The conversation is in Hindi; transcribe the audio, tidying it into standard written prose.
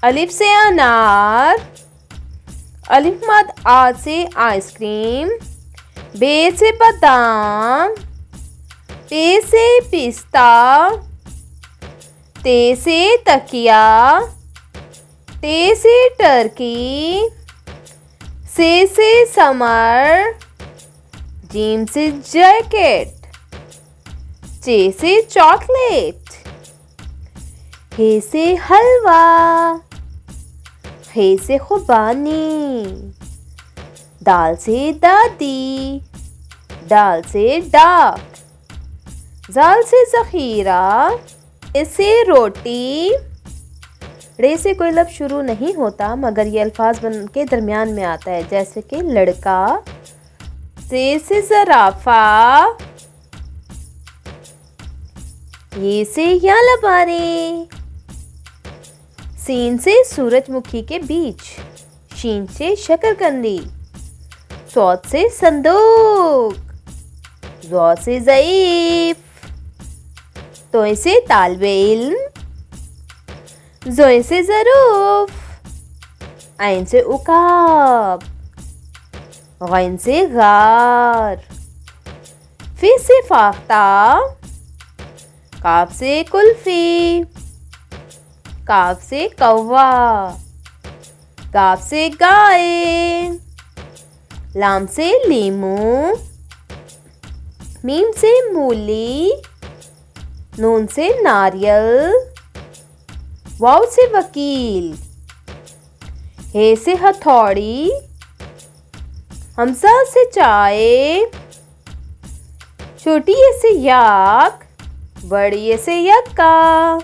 अलिफ से अनार, अलिफ मद आ से आइसक्रीम, बे से बादाम, पे से पिस्ता, ते से तकिया, टे से टर्की, से समर, जीम से जैकेट, चे से चॉकलेट, हे से हलवा, खे से खुबानी, दाल से दादी, डाल से डाक, जाल से ज़ख़ीरा, ए से रोटी। रे से कोई लफ्ज़ शुरू नहीं होता मगर ये अल्फाज बन के दरमियान में आता है, जैसे कि लड़का। से ज़राफ़ा, ये से यालबारे, सीन से सूरजमुखी के बीज, शीन से शकरकंदी, सौद से संदूक, ज़ौ से ज़ईफ़, तोय से तालिबे इल्म, ज़ोय से ज़रूफ़, आइन से उकाब, गैन से गार, फे से फाख्ता, काफ से कुल्फ़ी, काफ से कौवा, गाफ से गाय, लाम से लीमू, मीम से मूली, नून से नारियल, वाव से वकील, हे से हथौड़ी, हमज़ा से चाय, छोटी ये से याक, बड़ी ये से यक्का।